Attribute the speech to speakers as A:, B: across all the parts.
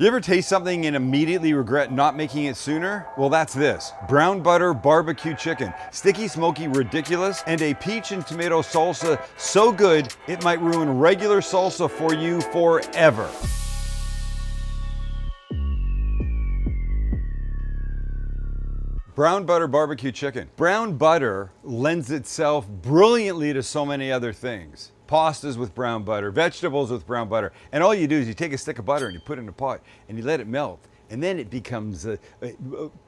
A: You ever taste something and immediately regret not making it sooner? Well, that's this. Brown butter barbecue chicken. Sticky, smoky, ridiculous, and a peach and tomato salsa so good, it might ruin regular salsa for you forever. Brown butter barbecue chicken. Brown butter lends itself brilliantly to so many other things. Pastas with brown butter, vegetables with brown butter. And all you do is you take a stick of butter and you put it in a pot and you let it melt. And then it becomes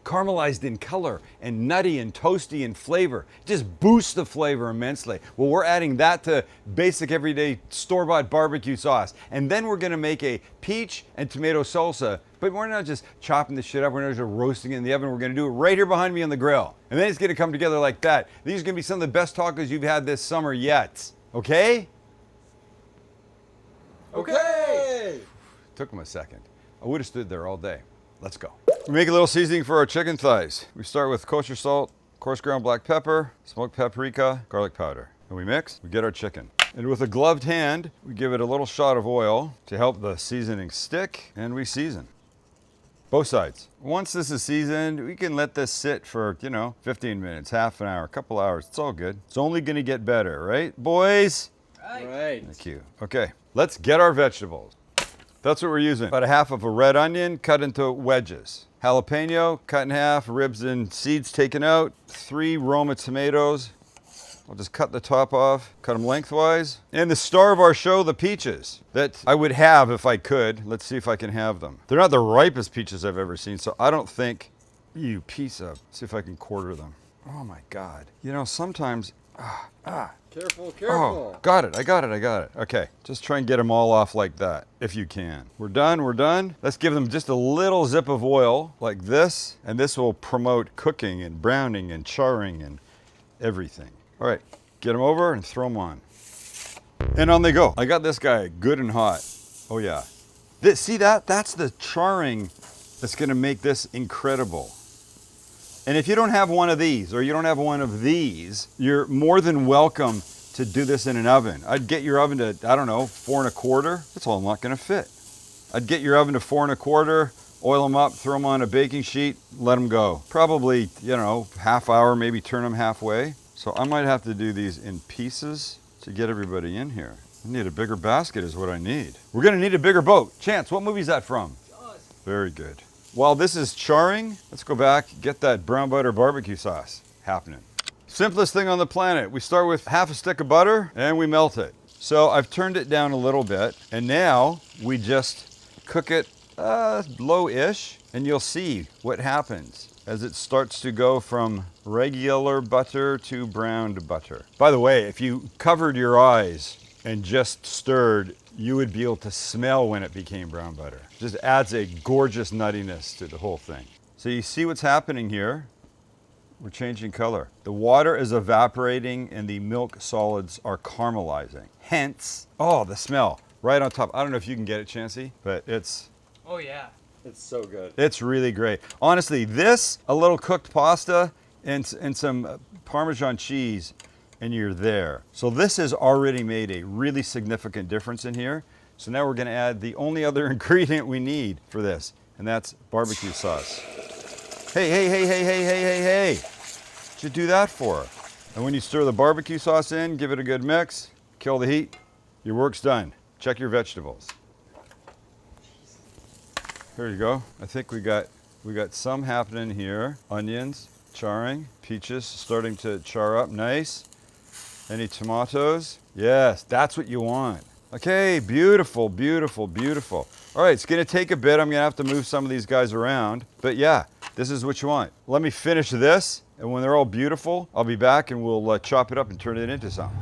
A: caramelized in color and nutty and toasty in flavor. It just boosts the flavor immensely. Well, we're adding that to basic everyday store-bought barbecue sauce. And then we're gonna make a peach and tomato salsa, but we're not just chopping this shit up, we're not just roasting it in the oven, we're gonna do it right here behind me on the grill. And then it's gonna come together like that. These are gonna be some of the best tacos you've had this summer yet. Okay? Okay! Took them a second. I would have stood there all day. Let's go. We make a little seasoning for our chicken thighs. We start with kosher salt, coarse ground black pepper, smoked paprika, garlic powder. And we mix, we get our chicken. And with a gloved hand, we give it a little shot of oil to help the seasoning stick, and we season. Both sides. Once this is seasoned, we can let this sit for, 15 minutes, half an hour, a couple hours. It's all good. It's only gonna get better, right, boys?
B: Right.
A: Thank you. Okay, let's get our vegetables. That's what we're using. About a half of a red onion cut into wedges. Jalapeno cut in half, ribs and seeds taken out. 3 Roma tomatoes. I'll just cut the top off, cut them lengthwise. And the star of our show, the peaches, that I would have if I could. Let's see if I can have them. They're not the ripest peaches I've ever seen, so I don't think, you piece of, see if I can quarter them. Oh my God. Sometimes,
B: Careful.
A: Oh, got it. I got it. Okay, just try and get them all off like that, if you can. We're done. Let's give them just a little zip of oil like this, and this will promote cooking and browning and charring and everything. All right, get them over and throw them on. And on they go. I got this guy good and hot. Oh yeah. See that? That's the charring that's gonna make this incredible. And if you don't have one of these, or you don't have one of these, you're more than welcome to do this in an oven. I'd get your oven to, 4 1/4. That's all not gonna fit. I'd get your oven to 4 1/4, oil them up, throw them on a baking sheet, let them go. Probably, half hour, maybe turn them halfway. So I might have to do these in pieces to get everybody in here. I need a bigger basket is what I need. We're gonna need a bigger boat. Chance, what movie is that from? Jaws. Very good. While this is charring, let's go back, get that brown butter barbecue sauce happening. Simplest thing on the planet. We start with half a stick of butter and we melt it. So I've turned it down a little bit, and now we just cook it low-ish, and you'll see what happens as it starts to go from regular butter to browned butter. By the way, if you covered your eyes and just stirred, you would be able to smell when it became brown butter. Just adds a gorgeous nuttiness to the whole thing. So you see what's happening here? We're changing color. The water is evaporating and the milk solids are caramelizing. Hence, the smell right on top. I don't know if you can get it, Chancey, but it's...
B: Oh yeah. It's so good.
A: It's really great. Honestly, this, a little cooked pasta, and some Parmesan cheese, and you're there. So this has already made a really significant difference in here. So now we're gonna add the only other ingredient we need for this, and that's barbecue sauce. Hey. What'd you do that for? And when you stir the barbecue sauce in, give it a good mix, kill the heat, your work's done. Check your vegetables. Here you go. I think we got some happening here. Onions, charring, peaches starting to char up, nice. Any tomatoes? Yes, that's what you want. Okay, beautiful. All right, it's gonna take a bit. I'm gonna have to move some of these guys around, but yeah, this is what you want. Let me finish this, and when they're all beautiful, I'll be back and we'll chop it up and turn it into something.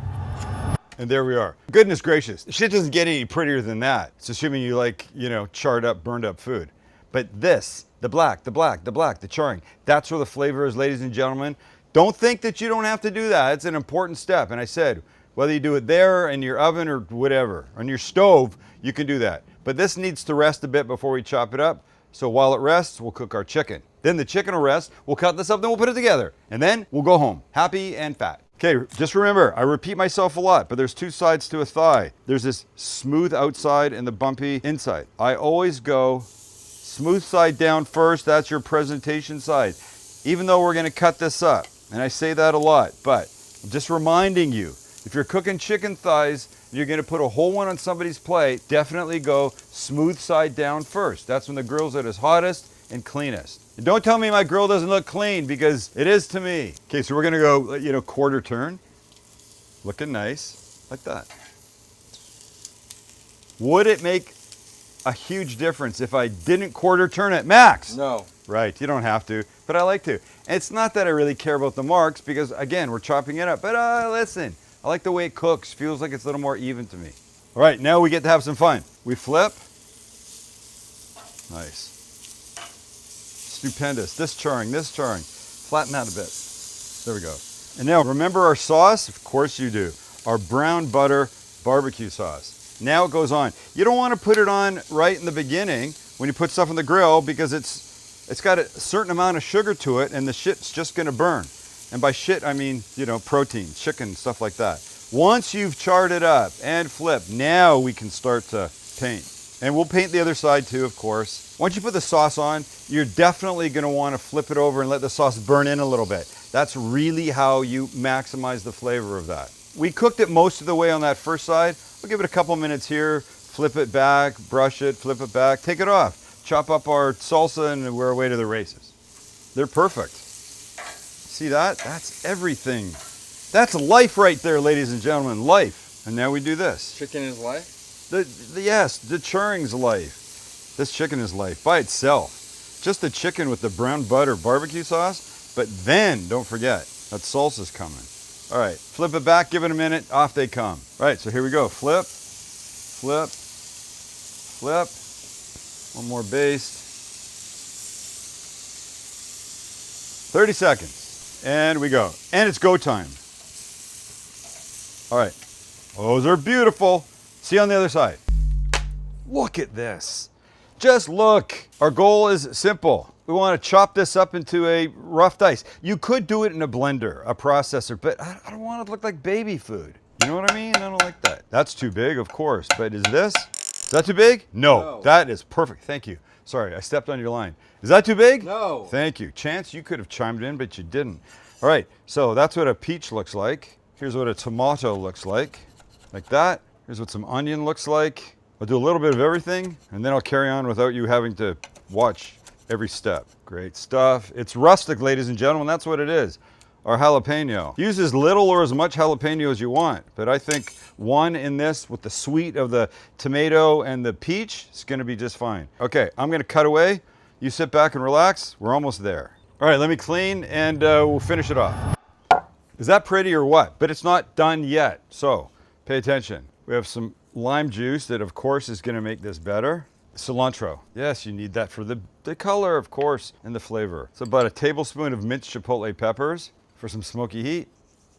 A: And there we are. Goodness gracious, shit doesn't get any prettier than that. It's assuming you like, charred up, burned up food. But this, the black, the charring, that's where the flavor is, ladies and gentlemen. Don't think that you don't have to do that. It's an important step. And I said, whether you do it there in your oven or whatever, on your stove, you can do that. But this needs to rest a bit before we chop it up. So while it rests, we'll cook our chicken. Then the chicken will rest, we'll cut this up, then we'll put it together. And then we'll go home, happy and fat. Okay, just remember, I repeat myself a lot, but there's 2 sides to a thigh. There's this smooth outside and the bumpy inside. I always go Smooth side down first, that's your presentation side. Even though we're gonna cut this up, and I say that a lot, but I'm just reminding you, if you're cooking chicken thighs, you're gonna put a whole one on somebody's plate, definitely go smooth side down first. That's when the grill's at its hottest and cleanest. And don't tell me my grill doesn't look clean, because it is to me. Okay, so we're gonna go, quarter turn. Looking nice, like that. Would it make a huge difference if I didn't quarter turn it, Max?
B: No.
A: Right, you don't have to, but I like to. And it's not that I really care about the marks, because again, we're chopping it up. But listen, I like the way it cooks. Feels like it's a little more even to me. All right, now we get to have some fun. We flip. Nice. Stupendous. This charring. Flatten that a bit. There we go. And now remember our sauce? Of course you do. Our brown butter barbecue sauce. Now it goes on. You don't want to put it on right in the beginning when you put stuff on the grill, because it's got a certain amount of sugar to it, and the shit's just going to burn. And by shit, I mean, protein, chicken, stuff like that. Once you've charred it up and flipped, now we can start to paint. And we'll paint the other side too, of course. Once you put the sauce on, you're definitely going to want to flip it over and let the sauce burn in a little bit. That's really how you maximize the flavor of that. We cooked it most of the way on that first side. We'll give it a couple minutes here, flip it back, brush it, flip it back, take it off. Chop up our salsa and we're away to the races. They're perfect. See that? That's everything. That's life right there, ladies and gentlemen, life. And now we do this.
B: Chicken is life?
A: Yes, the charring's life. This chicken is life by itself. Just the chicken with the brown butter barbecue sauce, but then, don't forget, that salsa's coming. All right, flip it back, give it a minute, off they come. All right, so here we go. Flip, flip, flip. One more baste. 30 seconds, and we go. And it's go time. All right, those are beautiful. See you on the other side. Look at this. Just look. Our goal is simple. We want to chop this up into a rough dice. You could do it in a blender, a processor, but I don't want it to look like baby food. You know what I mean? I don't like that. That's too big, of course, but is that too big? No, that is perfect. Thank you. Sorry, I stepped on your line. Is that too big?
B: No.
A: Thank you. Chance, you could have chimed in, but you didn't. All right, so that's what a peach looks like. Here's what a tomato looks like that. Here's what some onion looks like. I'll do a little bit of everything, and then I'll carry on without you having to watch every step. Great stuff. It's rustic, ladies and gentlemen. That's what it is. Our jalapeno. Use as little or as much jalapeno as you want, but I think one in this with the sweet of the tomato and the peach is going to be just fine. Okay, I'm going to cut away. You sit back and relax. We're almost there. All right, let me clean, and we'll finish it off. Is that pretty or what? But it's not done yet, so pay attention. We have some lime juice that, of course, is going to make this better. Cilantro. Yes, you need that for the color, of course, and the flavor. So about a tablespoon of minced chipotle peppers for some smoky heat,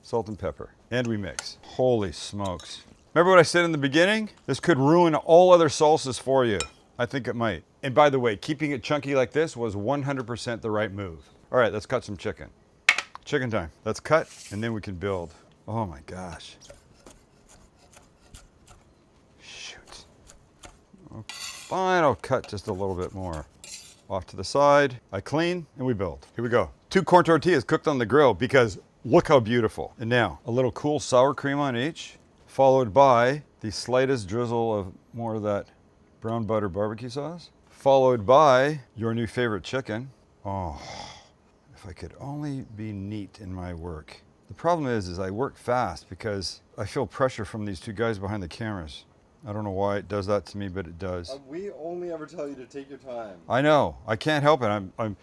A: salt and pepper. And we mix. Holy smokes. Remember what I said in the beginning? This could ruin all other salsas for you. I think it might. And by the way, keeping it chunky like this was 100% the right move. All right, let's cut some chicken. Chicken time. Let's cut, and then we can build. Oh my gosh. Shoot. Oh, fine, I'll cut just a little bit more. Off to the side. I clean, and we build. Here we go. 2 corn tortillas cooked on the grill, because look how beautiful. And now, a little cool sour cream on each, followed by the slightest drizzle of more of that brown butter barbecue sauce, followed by your new favorite chicken. Oh, if I could only be neat in my work. The problem is I work fast because I feel pressure from these 2 guys behind the cameras. I don't know why it does that to me, but it does.
B: We only ever tell you to take your time.
A: I know. I can't help it. I'm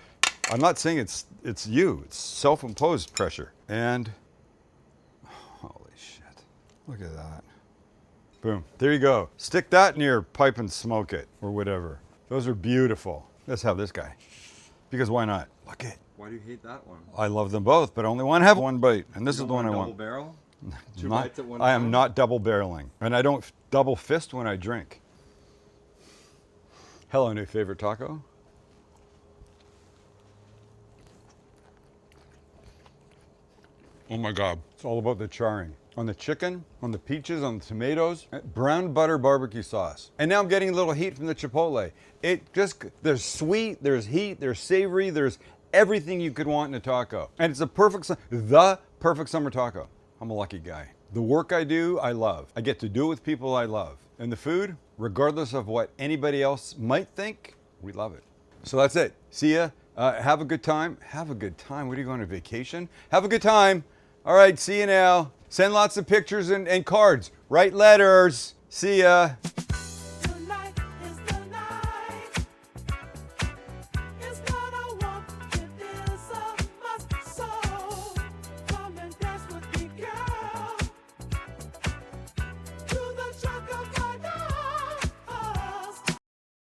A: not saying it's you. It's self-imposed pressure. And holy shit. Look at that. Boom. There you go. Stick that in your pipe and smoke it or whatever. Those are beautiful. Let's have this guy. Because why not? Look it.
B: Why do you hate that one?
A: I love them both, but I only want to have one bite. And this is the one I want.
B: Double barrel? 2
A: Not-
B: bites at one
A: I
B: time?
A: am not double barreling. And I don't double fist when I drink. Hello, new favorite taco. Oh my God. It's all about the charring. On the chicken, on the peaches, on the tomatoes, brown butter barbecue sauce. And now I'm getting a little heat from the chipotle. There's sweet, there's heat, there's savory, there's everything you could want in a taco. And it's the perfect summer taco. I'm a lucky guy. The work I do, I love. I get to do it with people I love. And the food, regardless of what anybody else might think, we love it. So that's it. See ya. Have a good time. Have a good time. What are you going on vacation? Have a good time. All right, see you now. Send lots of pictures and cards. Write letters. See ya.